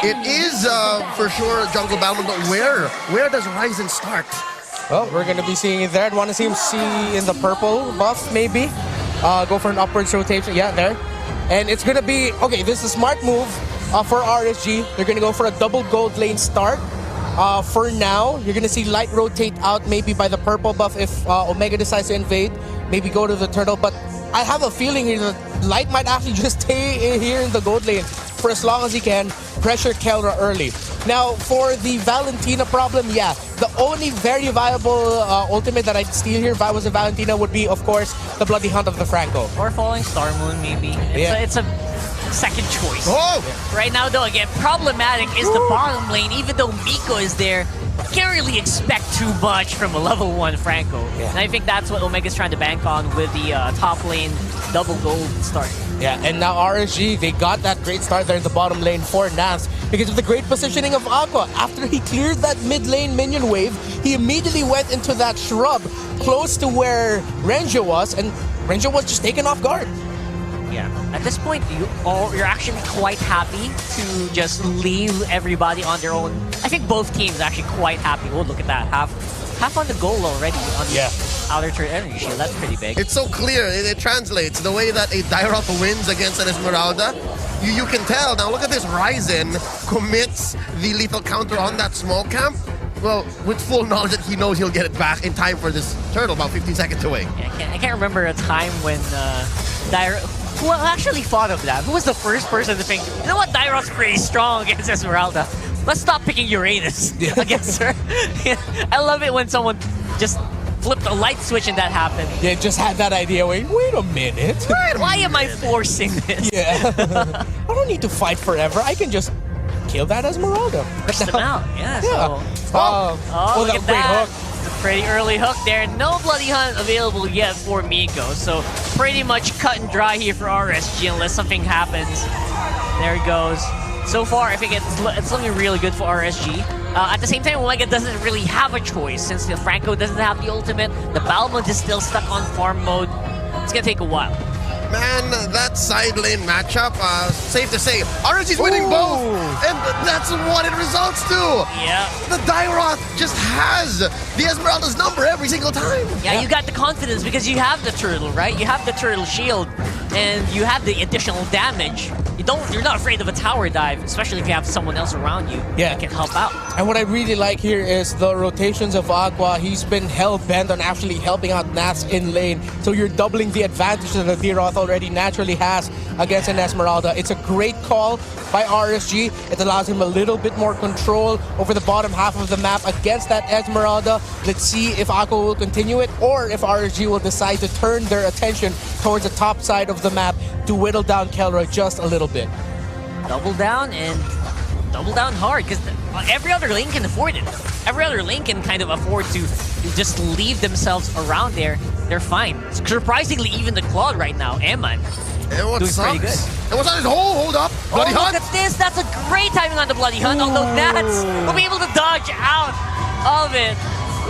It is for sure jungle battle, but where does Ryzen start? Well, we're going to be seeing it there. I'd want to see him in the purple buff, maybe. Go for an upwards rotation. Yeah, there. And it's going to be... Okay, this is a smart move for RSG. They're going to go for a double gold lane start. For now, you're going to see Light rotate out maybe by the purple buff if Omega decides to invade. Maybe go to the turtle. But I have a feeling here that Light might actually just stay here in the gold lane for as long as he can. Pressure Kelra early. Now, for the Valentina problem, yeah, the only very viable ultimate that I'd steal here if I was a Valentina would be, of course, the Bloody Hunt of the Franco. Or Falling Star Moon, maybe. It's a second choice. Oh! Right now, though, again, problematic is the bottom lane. Even though Miko is there, can't really expect too much from a level 1 Franco. Yeah. And I think that's what Omega's trying to bank on with the top lane double gold start. Yeah, and now RSG, they got that great start there in the bottom lane for Nas because of the great positioning of Aqua. After he cleared that mid lane minion wave, he immediately went into that shrub close to where Renjo was, and Renjo was just taken off guard. Yeah, at this point, you're actually quite happy to just leave everybody on their own. I think both teams are actually quite happy. Oh, look at that, half on the goal already on the outer turret energy shield. That's pretty big. It's so clear. It translates. The way that a Dairoth wins against an Esmeralda, you can tell. Now look at this. Ryzen commits the lethal counter on that small camp. Well, with full knowledge that he knows he'll get it back in time for this turtle, about 15 seconds away. Yeah, I can't remember a time when who actually thought of that? Who was the first person to think, you know what, Dairoth's pretty strong against Esmeralda. Let's stop picking Uranus against her. I love it when someone just flipped a light switch and that happened. Yeah, just had that idea. Wait a minute. Why am I forcing this? Yeah. I don't need to fight forever. I can just kill that Esmeralda. Push them out. Yeah. So. Oh, look at great that. hook. Pretty early hook there. No Bloody Hunt available yet for Miko. So pretty much cut and dry here for RSG unless something happens. There he goes. So far, I think it's looking really good for RSG. At the same time, Omega doesn't really have a choice since the Franco doesn't have the ultimate. The Balmond is still stuck on farm mode. It's gonna take a while. Man, that side lane matchup, safe to say, RSG's winning both, and that's what it results to. Yeah. The Dairoth just has the Esmeralda's number every single time. Yeah, you got the confidence because you have the turtle, right? You have the turtle shield, and you have the additional damage. You're not afraid of a tower dive, especially if you have someone else around you that can help out. And what I really like here is the rotations of Aqua. He's been hell-bent on actually helping out Nas in lane, so you're doubling the advantage that the Dairoth already naturally has against an Esmeralda. It's a great call by RSG. It allows him a little bit more control over the bottom half of the map against that Esmeralda. Let's see if Aqua will continue it or if RSG will decide to turn their attention towards the top side of the map to whittle down Kelra just a little bit. Double down and double down hard because every other lane can afford it. Every other lane can kind of afford to just leave themselves around there. They're fine. Surprisingly, even the Claude right now, Eman, doing pretty good. And what's on his hold up? Bloody Hunt. Look at this. That's a great timing on the Bloody Hunt, although Nats will be able to dodge out of it.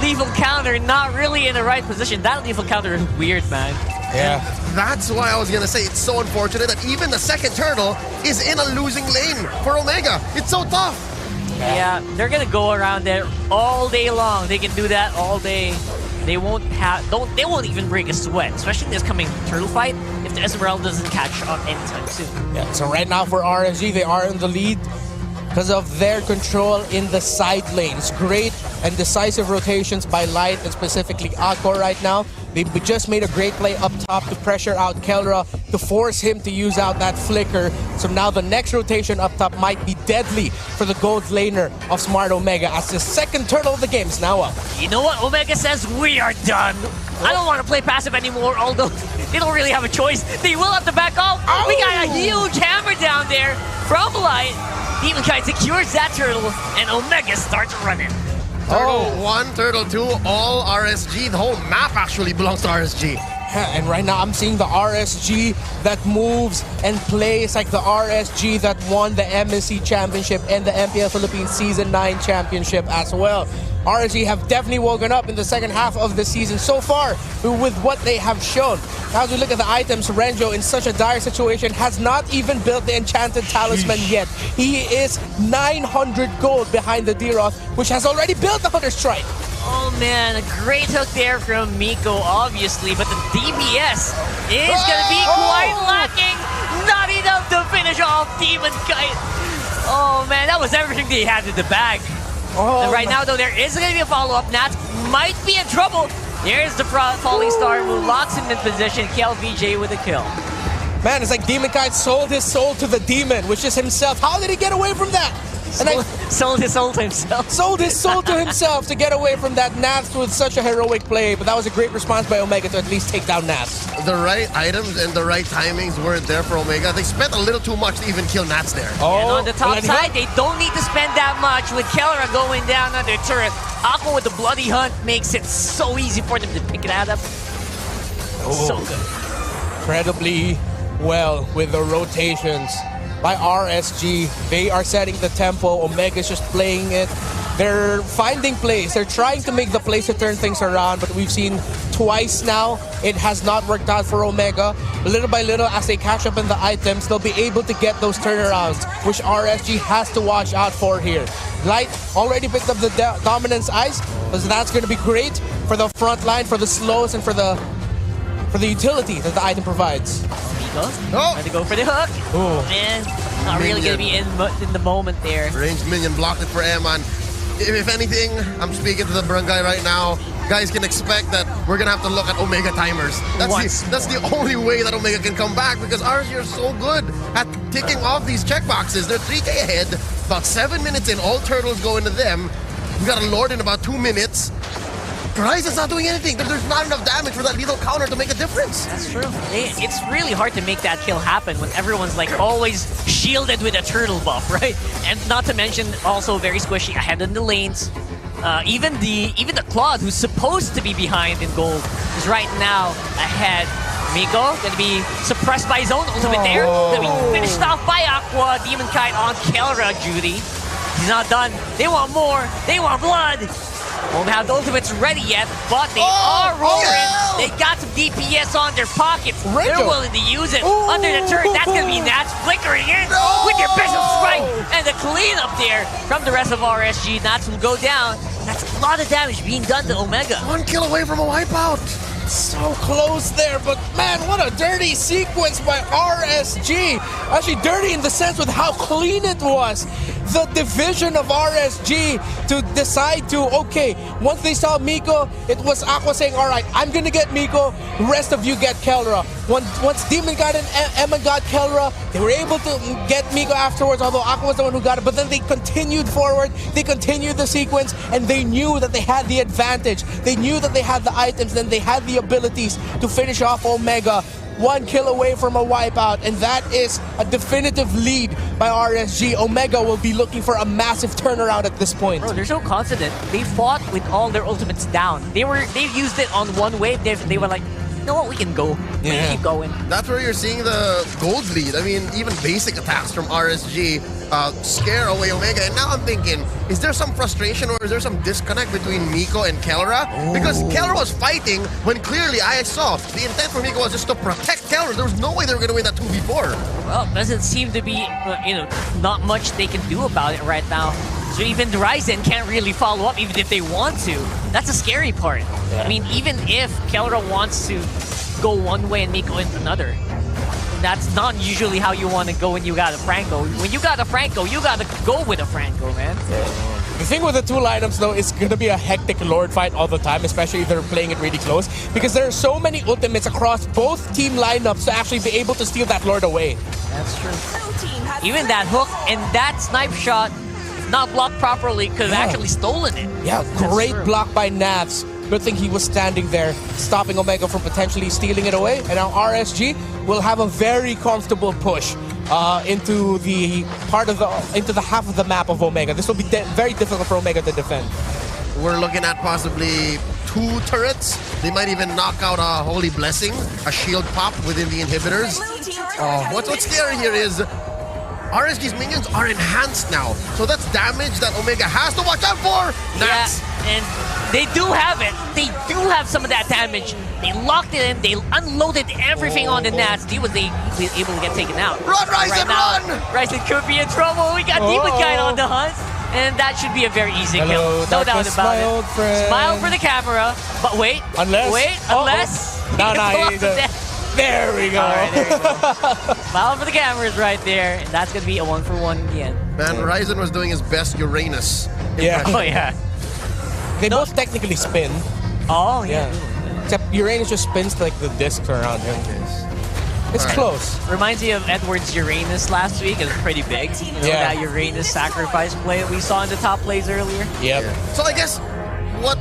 Lethal counter, not really in the right position. That lethal counter is weird, man. Yeah. That's why I was gonna say it's so unfortunate that even the second turtle is in a losing lane for Omega. It's so tough. Yeah, they're gonna go around there all day long. They can do that all day. They won't even break a sweat, especially in this coming turtle fight, if the Esmeralda doesn't catch up anytime soon. Yeah, so right now for RSG, they are in the lead because of their control in the side lanes. Great and decisive rotations by Light and specifically Aqua right now. They just made a great play up top to pressure out Kelra to force him to use out that flicker. So now the next rotation up top might be deadly for the gold laner of Smart Omega as the second turtle of the game is now up. You know what? Omega says we are done. I don't want to play passive anymore, although they don't really have a choice. They will have to back off. Oh. We got a huge hammer down there from Light. Demon Kite secures that turtle, and Omega starts running. Turtle 1, Turtle 2, all RSG. The whole map actually belongs to RSG. And right now I'm seeing the RSG that moves and plays like the RSG that won the MSC Championship and the MPL Philippines Season 9 Championship as well. RSG have definitely woken up in the second half of the season so far with what they have shown. Now as we look at the items, Renjo in such a dire situation has not even built the Enchanted Talisman yet. He is 900 gold behind the D-Roth, which has already built the Hunter Strike. Oh man, a great hook there from Miko, obviously, but the DBS is gonna be quite lacking. Not enough to finish off Demon Kite. Oh man, that was everything they had in the bag. And right now, though, there is going to be a follow-up. Nats might be in trouble. There's the Falling Star who locks him in position. KLVJ with a kill. Man, it's like Demon Kite sold his soul to the demon, which is himself. How did he get away from that? Sold his soul to himself. Sold his soul to himself to get away from that Nats with such a heroic play. But that was a great response by Omega to at least take down Nats. The right items and the right timings weren't there for Omega. They spent a little too much to even kill Nats there. Oh, and on the top side, they don't need to spend that much with Kellera going down on their turret. Aqua with the Bloody Hunt makes it so easy for them to pick it out up. So good. Incredibly well with the rotations by RSG. They are setting the tempo. Omega's just playing it. They're finding plays. They're trying to make the plays to turn things around, but we've seen twice now it has not worked out for Omega. Little by little, as they catch up in the items, they'll be able to get those turnarounds, which RSG has to watch out for here. Light already picked up the Dominance Ice, so that's going to be great for the front line, for the slows, and for the utility that the item provides. Trying to go for the hook. And not really going to be in the moment there. Ranged minion blocked it for Eman. If anything, I'm speaking to the barangay right now. Guys can expect that we're gonna have to look at Omega timers. That's the only way that Omega can come back, because RSG are so good at ticking off these checkboxes. They're 3K ahead, about 7 minutes in, all turtles go into them. We got a Lord in about 2 minutes. Horizon's not doing anything. There's not enough damage for that lethal counter to make a difference. That's true. It's really hard to make that kill happen when everyone's like always shielded with a turtle buff, right? And not to mention also very squishy ahead in the lanes. Even the Claude, who's supposed to be behind in gold, is right now ahead. Miko gonna be suppressed by his own ultimate there. Gonna be finished off by Aqua. Demon Kite on Kellera duty. He's not done. They want more. They want blood. Won't have the ultimates ready yet, but they are roaring. They got some DPS on their pockets. They're willing to use it under the turret. That's going to be Nats flickering in with your Bishop Strike. And the cleanup there from the rest of RSG. Nats will go down. That's a lot of damage being done to Omega. 1 kill away from a wipeout. So close there, but man, what a dirty sequence by RSG. Actually dirty in the sense with how clean it was. The division of RSG to decide to, okay, once they saw Miko, it was Aqua saying, all right, I'm gonna get Miko, rest of you get Kellera. Once Demon got and Emma got Kellera, they were able to get Miko afterwards, although Aqua was the one who got it, but then they continued forward, they continued the sequence, and they knew that they had the advantage. They knew that they had the items, and they had the abilities to finish off Omega. 1 kill away from a wipeout, and that is a definitive lead by RSG. Omega will be looking for a massive turnaround at this point. Bro, they're so confident. They fought with all their ultimates down. They used it on one wave. They were like, you know what, we can go. We can keep going. That's where you're seeing the gold lead. I mean, even basic attacks from RSG scare away Omega. And now I'm thinking, is there some frustration or is there some disconnect between Miko and Kellera? Because Kellera was fighting when clearly I saw the intent for Miko was just to protect Kellera. There was no way they were going to win that 2v4. Well, doesn't seem to be, not much they can do about it right now. So even Ryzen can't really follow up even if they want to. That's the scary part. Yeah. I mean, even if Kellera wants to go one way and Miko in another, that's not usually how you want to go when you got a Franco. When you got a Franco, you got to go with a Franco, man. The thing with the two lineups, though, is going to be a hectic Lord fight all the time, especially if they're playing it really close, because there are so many ultimates across both team lineups to actually be able to steal that Lord away. That's true. Even that hook and that snipe shot not blocked properly could have actually stolen it. Yeah, great block by Navs. Good thing he was standing there, stopping Omega from potentially stealing it away. And now RSG will have a very comfortable push into the half of the map of Omega. This will be very difficult for Omega to defend. We're looking at possibly 2 turrets. They might even knock out a Holy Blessing, a shield pop within the inhibitors. What's scary here is RSG's minions are enhanced now. So that's damage that Omega has to watch out for. Nats. Yeah, and they do have it. They do have some of that damage. They locked it in. They unloaded everything on the Nats. He was able to get taken out. Run, Ryzen, run! Ryzen could be in trouble. We got Demon Knight on the hunt. And that should be a very easy kill. No doubt about it. Old friend. Smile for the camera. But wait. Unless. There we go. All right, there you go. Smile for the cameras right there. And that's going to be a 1-for-1 again. Man, Ryzen was doing his best Uranus. Yeah. Oh, yeah. They both technically spin. Oh, yeah. Except Uranus just spins like the discs around him. It's close. Reminds me of Edward's Uranus last week. It was pretty big. You know, that Uranus sacrifice play that we saw in the top plays earlier. Yep. So I guess what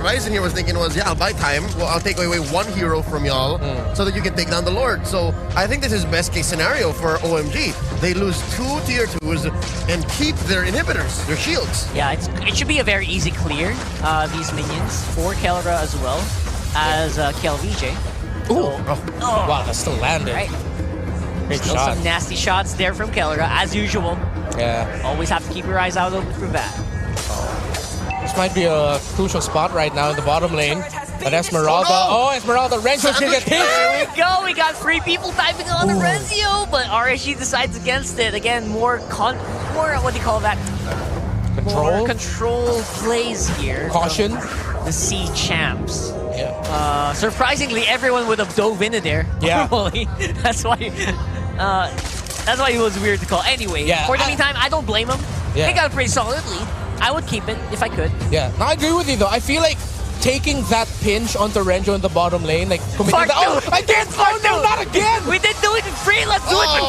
Ryzen here was thinking was, I'll buy time. Well, I'll take away 1 hero from y'all so that you can take down the Lord. So I think this is best case scenario for OMG. They lose 2 tier 2s and keep their inhibitors, their shields. Yeah, it should be a very easy clear, these minions, for Kelra as well as KLVJ. Ooh. Wow, that still landed. Right. Great Still shot. some nasty shots there from Kelra, as usual. Yeah. Always have to keep your eyes out open for that. This might be a crucial spot right now in the bottom lane. But Esmeralda. Oh, Esmeralda. Renzo should get hit. There we go. We got 3 people typing on the Rezio, but RSG decides against it. Again, more what do you call that? Control. More control plays here. Caution. The C champs. Yeah. Surprisingly, everyone would have dove into there. Yeah. Normally. That's why it was weird to call. Anyway, for the meantime, I don't blame them. Yeah. They got a pretty solid lead. I would keep it if I could. Yeah. No, I agree with you though. I feel like taking that pinch onto Renzo in the bottom lane, like committing again! Oh no, not again! We didn't do it in 3, let's do it in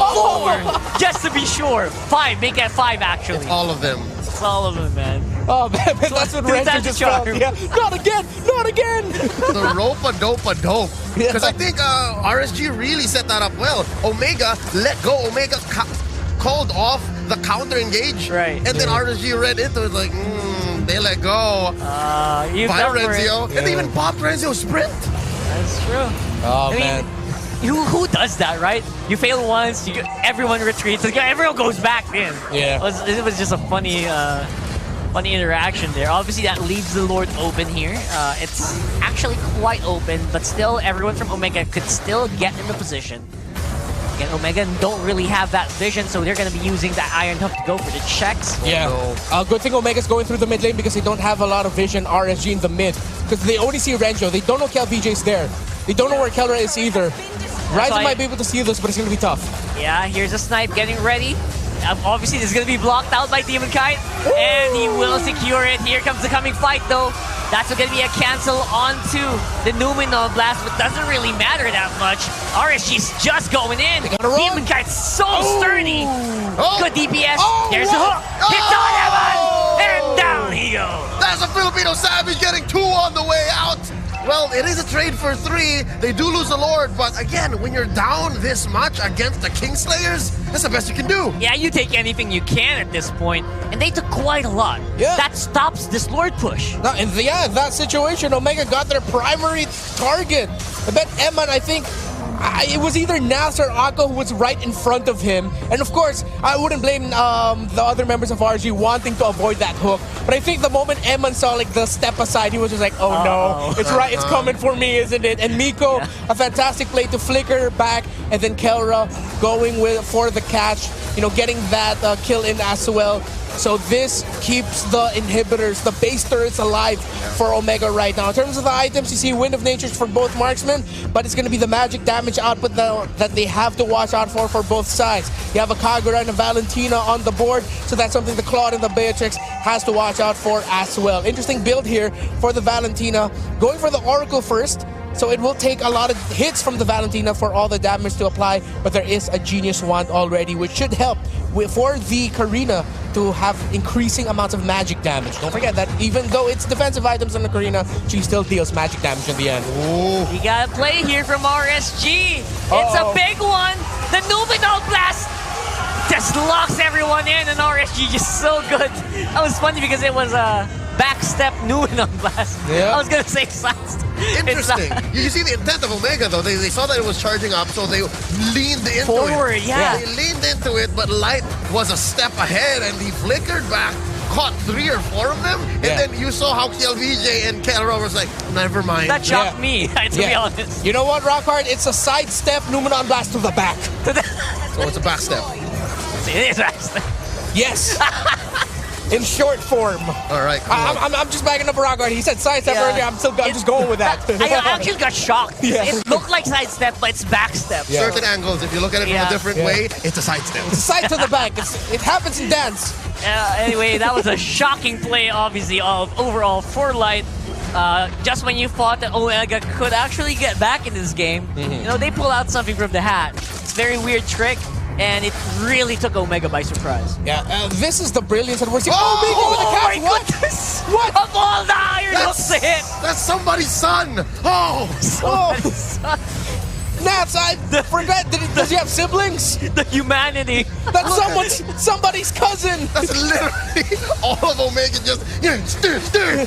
4! Just to be sure. 5, make it 5 actually. It's all of them. It's all of them, man. Oh man, that's what Renzo just found. Yeah. Not again! Not again! The rope-a-dope-a-dope. Because I think RSG really set that up well. Omega let go. Omega called off the counter engage. Right. And then RSG read into it like, they let go. By Renzio. And they even popped Renzio's sprint. That's true. Oh, man. Who does that, right? You fail once, everyone retreats, everyone goes back in. Yeah. It was just a funny interaction there. Obviously, that leaves the Lord open here. It's actually quite open, but still, everyone from Omega could still get in the position. Again, Omega don't really have that vision, so they're going to be using that Iron Hook to go for the checks. Yeah. Good thing Omega's going through the mid lane because they don't have a lot of vision, RSG in the mid. Because they only see Renzo. They don't know KLVJ's there. They don't know where Kelra is either. Ryzen might be able to see this, but it's going to be tough. Yeah, here's a snipe getting ready. Obviously, this is going to be blocked out by Demon Kite, and he will secure it. Here comes the coming fight, though. That's going to be a cancel onto the Numenor Blast, but doesn't really matter that much. RSG's just going in. Demon Kite's so sturdy. Good DPS. There's the hook. Hits on Evan, and down he goes. That's a Filipino Savage getting 2 on the way out. Well, it is a trade for 3. They do lose the Lord, but again, when you're down this much against the Kingslayers, that's the best you can do. Yeah, you take anything you can at this point, and they took quite a lot. Yeah. That stops this Lord push. No, in that situation, Omega got their primary target. I bet Eman, I think, it was either Nas or Akko who was right in front of him. And of course, I wouldn't blame the other members of RSG wanting to avoid that hook. But I think the moment Eman saw like the step aside, he was just like, oh no, it's right, it's coming for me, isn't it? And Miko, a fantastic play to flicker back, and then Kelra going for the catch, getting that kill in as well. So this keeps the inhibitors, the base turrets alive for Omega right now. In terms of the items, you see Wind of Natures for both marksmen, but it's going to be the magic damage output that they have to watch out for both sides. You have a Kagura and a Valentina on the board, so that's something the Claude and the Beatrix has to watch out for as well. Interesting build here for the Valentina. Going for the Oracle first. So it will take a lot of hits from the Valentina for all the damage to apply, but there is a Genius Wand already, which should help for the Karina to have increasing amounts of magic damage. Don't forget that even though it's defensive items on the Karina, she still deals magic damage in the end. Ooh. You got a play here from RSG. It's a big one. The Numenor Blast just locks everyone in, and RSG just so good. That was funny because it was backstep Numen on blast. Yeah. I was gonna say sidestep. Interesting. You see the intent of Omega though. They saw that it was charging up, so they leaned into Forward, it. yeah. They leaned into it, but Light was a step ahead, and he flickered back, caught 3 or 4 of them, and Yeah. then you saw how KLVJ and Kelro was like, never mind. That shocked Yeah. me, to be honest. You know what, Rockhard? It's a sidestep Numenon blast to the back. So it's a backstep. It is backstep. Yes. In short form. All right, cool. I'm just backing up Rockhard. He said sidestep Yeah. earlier. I'm just going with that. I actually got shocked. Yeah. It looked like sidestep, but it's backstep. Yeah. Certain angles, if you look at it from Yeah. a different Yeah. way, it's a sidestep. Side to the back. It happens in dance. Anyway, that was a shocking play, obviously, of overall for Light. Just when you thought that Omega could actually get back in this game, you know, they pull out something from the hat. It's a very weird trick, and it really took Omega by surprise. Yeah, this is the brilliance that we're seeing. Omega with the Oh catch. my What? goodness! What? Of all the iron hooks to hit! That's somebody's son. Oh, Nats, I forgot. Does he have siblings? The humanity. That's somebody's cousin. that's literally all of Omega. Just stir.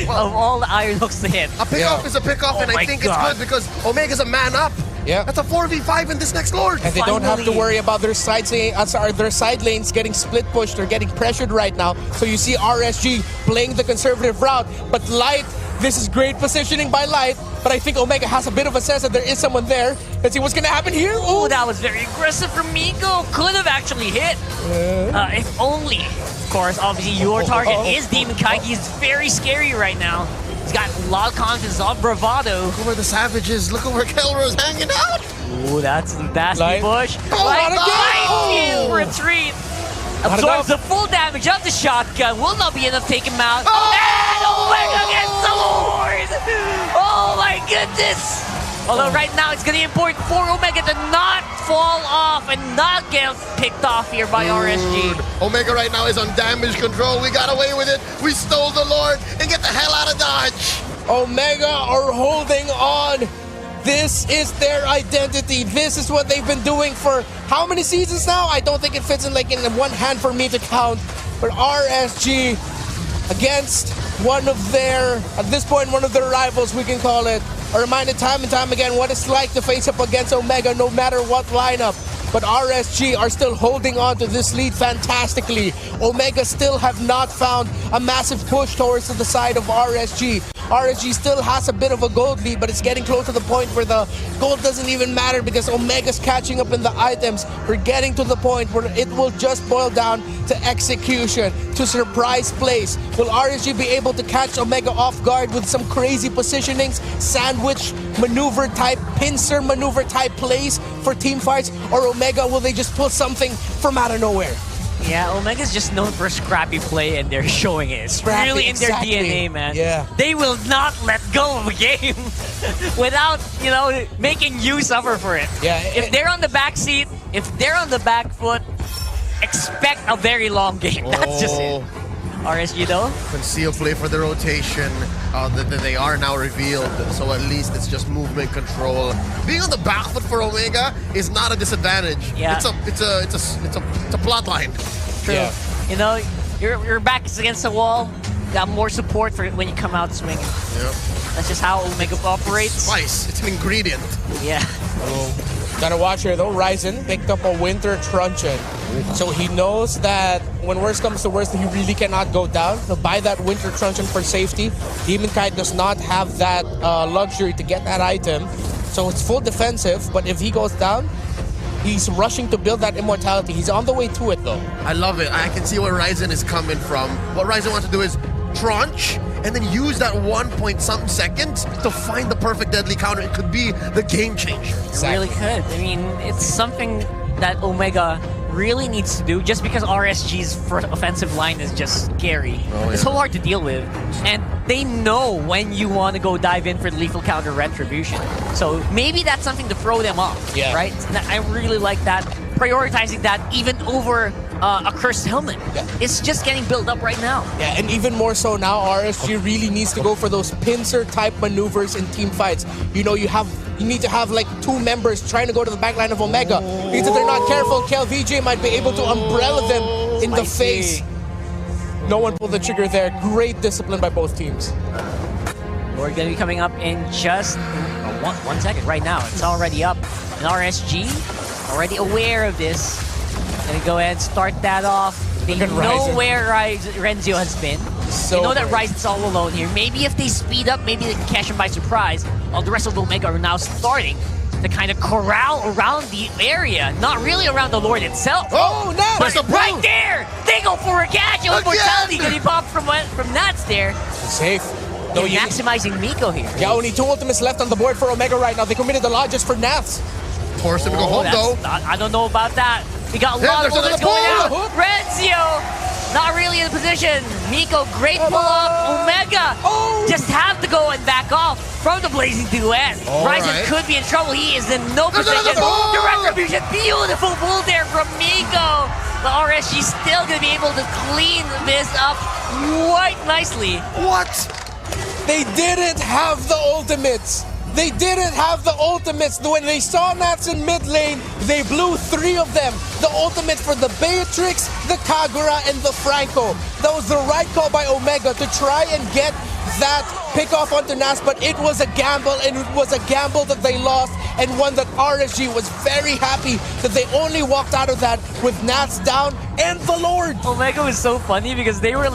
Of all the iron hooks to hit. A pickoff is a pickoff, and Oh I my think God. it's good because Omega's a man up. Yeah. That's a 4v5 in this next Lord. And they don't have to Finally. worry about their side lanes getting split pushed or getting pressured right now. So you see RSG playing the conservative route, but Light, this is great positioning by Light. But I think Omega has a bit of a sense that there is someone there. Let's see what's gonna happen here. Oh, that was very aggressive from Migo. Could have actually hit. If only. Of course, obviously, your target is Demon Kai. He's very scary right now. He's got a lot of confidence, a lot of bravado. Look where the Savages. Look where Kelro's hanging out. Ooh, that's nasty Light. push. Oh, Light not again. in retreat. Not Absorbs enough. the full damage of the shotgun. Will not be enough to take him out. Oh! And Omega gets the Lord. Oh my goodness. Although right now it's going to be important for Omega to not fall off and not get picked off here by RSG. Dude, Omega right now is on damage control. We got away with it. We stole the Lord and get the hell out of Dodge. Omega are holding on. This is their identity. This is what they've been doing for how many seasons now? I don't think it fits in one hand for me to count. But RSG against one of their rivals, we can call it, are reminded time and time again what it's like to face up against Omega no matter what lineup. But RSG are still holding on to this lead fantastically. Omega still have not found a massive push towards the side of RSG. RSG still has a bit of a gold lead, but it's getting close to the point where the gold doesn't even matter because Omega's catching up in the items. We're getting to the point where it will just boil down to execution, to surprise plays. Will RSG be able to catch Omega off guard with some crazy positionings, sandwich maneuver type, pincer maneuver type plays for team fights? Or Omega, will they just pull something from out of nowhere? Yeah, Omega's just known for scrappy play, and they're showing it. It's Scrappy, really in their exactly. DNA, man. Yeah. They will not let go of a game without, making you suffer for it. Yeah, If they're on the back seat, if they're on the back foot, expect a very long game. That's just it. RSG though? Conceal play for the rotation. They are now revealed, so at least it's just movement control. Being on the back foot for Omega is not a disadvantage. Yeah. It's a plot line. True. Yeah. Your back is against the wall. Got more support for it when you come out swinging. Yeah. That's just how Omega operates. Spice. It's an ingredient. Yeah. Gotta watch here though. Ryzen picked up a winter truncheon. So he knows that when worst comes to worst, he really cannot go down. He'll buy that winter truncheon for safety. Demon Kite does not have that luxury to get that item. So it's full defensive, but if he goes down, he's rushing to build that immortality. He's on the way to it though. I love it. I can see where Ryzen is coming from. What Ryzen wants to do is tranche and then use that 1 point something seconds to find the perfect deadly counter. It could be the game changer. It really could. I mean, it's something that Omega really needs to do just because RSG's first offensive line is just scary. It's so hard to deal with. And they know when you want to go dive in for the lethal counter retribution. So maybe that's something to throw them off, right? I really like that. Prioritizing that even over a cursed helmet. It's just getting built up right now. Yeah, and even more so now, RSG really needs to go for those pincer type maneuvers in team fights. You need to have like 2 members trying to go to the backline of Omega. Because if they're not careful, KLVJ might be able to umbrella them in the face. No one pulled the trigger there. Great discipline by both teams. We're going to be coming up in just 1 second right now. It's already up. And RSG, already aware of this. Going to go ahead and start that off. They know where Renzio has been. They know that Ryze is all alone here. Maybe if they speed up, maybe they can catch him by surprise. While the rest of the Omega are now starting to kind of corral around the area. Not really around the Lord itself. Oh, no! But right there! They go for a catch! Immortality getting popped from Nats there. Safe. No, maximizing Miko here. Yeah, only 2 ultimates left on the board for Omega right now. They committed the lot just for Nats. Force him to go home, though. I don't know about that. We got a lot of bullets going out. Renzio, not really in position. Miko, great pull-up. Omega just have to go and back off from the Blazing Duet. Ryzen could be in trouble. He is in no position. The Retribution, beautiful pull there from Miko. But RSG still going to be able to clean this up quite nicely. What? They didn't have the ultimates. They didn't have the ultimates. When they saw Nats in mid lane, they blew 3 of them. The ultimate for the Beatrix, the Kagura, and the Franco. That was the right call by Omega to try and get that pick off onto Nats, but it was a gamble, and it was a gamble that they lost, and one that RSG was very happy that they only walked out of that with Nats down and the Lord. Omega was so funny because they were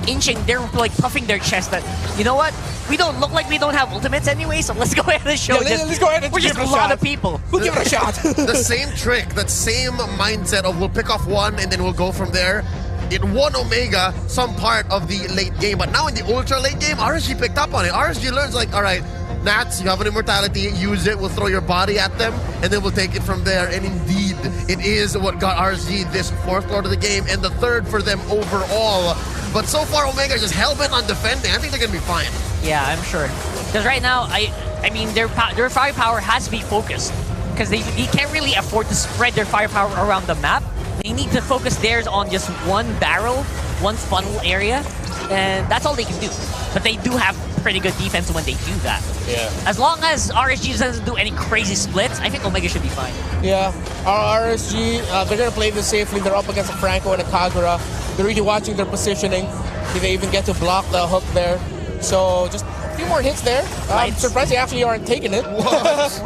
inching, they were like puffing their chest that, you know what? We don't look like we don't have ultimates anyway, so let's go ahead and show let's go ahead and we're give just it a lot of people. We'll give it a shot. The same trick, that same mindset of we'll pick off one and then we'll go from there. It won Omega some part of the late game, but now in the ultra late game, RSG picked up on it. RSG learns like, all right, Nats, you have an immortality, use it, we'll throw your body at them, and then we'll take it from there. And indeed, it is what got RSG this 4th Lord of the game and the 3rd for them overall. But so far, Omega is just hell-bent on defending. I think they're going to be fine. Yeah, I'm sure. Because right now, I mean, their firepower has to be focused. Because they can't really afford to spread their firepower around the map. They need to focus theirs on just one barrel, one funnel area, and that's all they can do. But they do have pretty good defense when they do that. Yeah. As long as RSG doesn't do any crazy splits, I think Omega should be fine. Yeah. RSG, they're going to play this safely. They're up against a Franco and a Kagura. They're really watching their positioning. They even get to block the hook there. So just a few more hits there. I'm surprised they actually aren't taking it. That's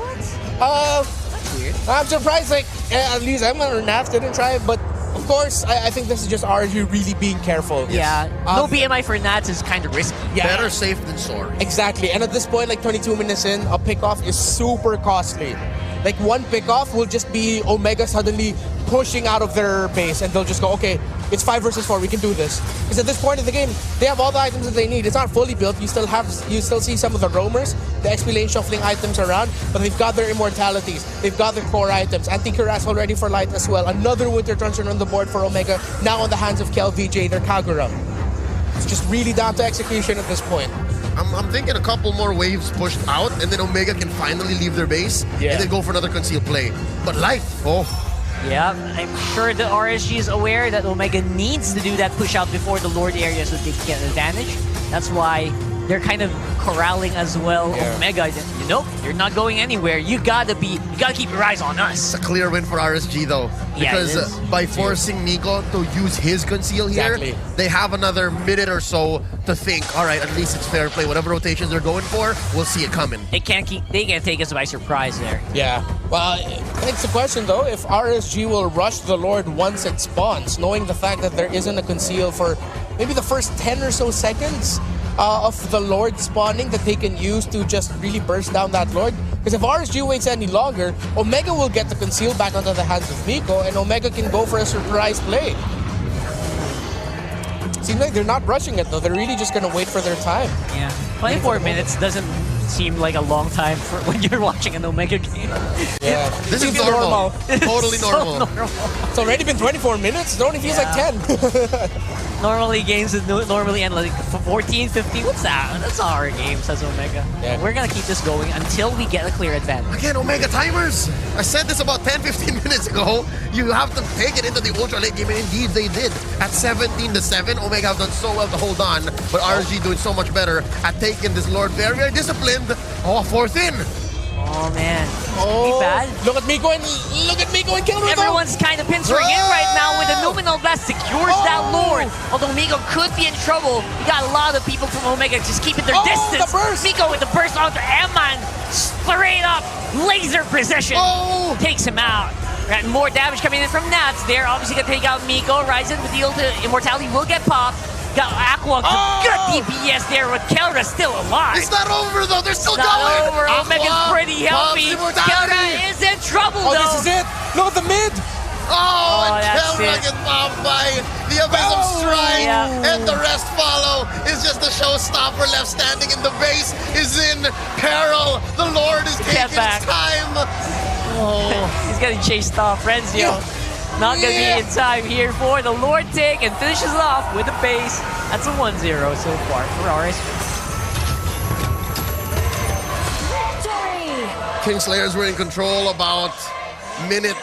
weird. I'm surprised, like, at least I'm going to Nats didn't try it, but of course, I think this is just RSG really being careful. Yeah, no BMI for Nats is kind of risky. Yeah. Better safe than sorry. Exactly, and at this point, like 22 minutes in, a pickoff is super costly. Like one pickoff will just be Omega suddenly pushing out of their base, and they'll just go, okay, it's 5 versus 4, we can do this. Because at this point in the game, they have all the items that they need. It's not fully built. You still see some of the roamers, the XP lane shuffling items around, but they've got their immortalities. They've got their core items. Anti-Cuirass already for light as well. Another Winter Truncheon on the board for Omega, now on the hands of Kel VJ, their Kagura. It's just really down to execution at this point. I'm thinking a couple more waves pushed out, and then Omega can finally leave their base, and then go for another concealed play. But light, yeah, I'm sure the RSG is aware that Omega needs to do that push out before the Lord area so they can get an advantage. That's why they're kind of corralling as well. Omega, you know, you're not going anywhere. You gotta keep your eyes on us. It's a clear win for RSG though, because by forcing Miko to use his conceal here, they have another minute or so to think. All right, at least it's fair play. Whatever rotations they're going for, we'll see it coming. They can't take us by surprise there. Yeah. Well, it's a question though if RSG will rush the Lord once it spawns, knowing the fact that there isn't a conceal for maybe the first 10 or so seconds of the Lord spawning that they can use to just really burst down that Lord. Because if RSG waits any longer, Omega will get the conceal back onto the hands of Miko, and Omega can go for a surprise play. Seems like they're not rushing it though. They're really just gonna wait for their time. Yeah, 24 minutes doesn't seem like a long time for when you're watching an Omega game. Yeah, this is normal. Totally normal. It's already been 24 minutes. It only feels like 10. Normally games normally end like 14, 15. What's that? That's our games as Omega. Yeah. We're gonna keep this going until we get a clear advantage. Again, Omega timers. I said this about 10-15 minutes ago. You have to take it into the ultra late game, and indeed they did. At 17-7, Omega have done so well to hold on, but RSG doing so much better at taking this Lord very, very disciplined. 4th in. Oh man, be bad. Look at me going! Look at me going! Kill River. Everyone's kind of pinstering in right now with the Numenal Wild Blast secures that Lord. Although Miko could be in trouble, you got a lot of people from Omega just keeping their distance. The burst. Miko with the burst onto M-Man, straight up laser precision, takes him out. Got more damage coming in from Nats there. Obviously gonna take out Miko. Ryzen with the ultimate immortality will get popped. Got Aqua, good DPS there with Kelra still alive. It's not over though, they're still Not going! over. Omega's pretty healthy. Kelra is in trouble though. This is it. No, the mid. And that's Kelra it. gets bombed by the Abyss of Strike, and the rest follow. It's just a showstopper left standing, and the base is in peril. The Lord is taking back. his time. He's getting chased off. Renzio not gonna be in time here for the Lord take and finishes it off with a base. That's a 1-0 so far for RSG. Kingslayers were in control about minute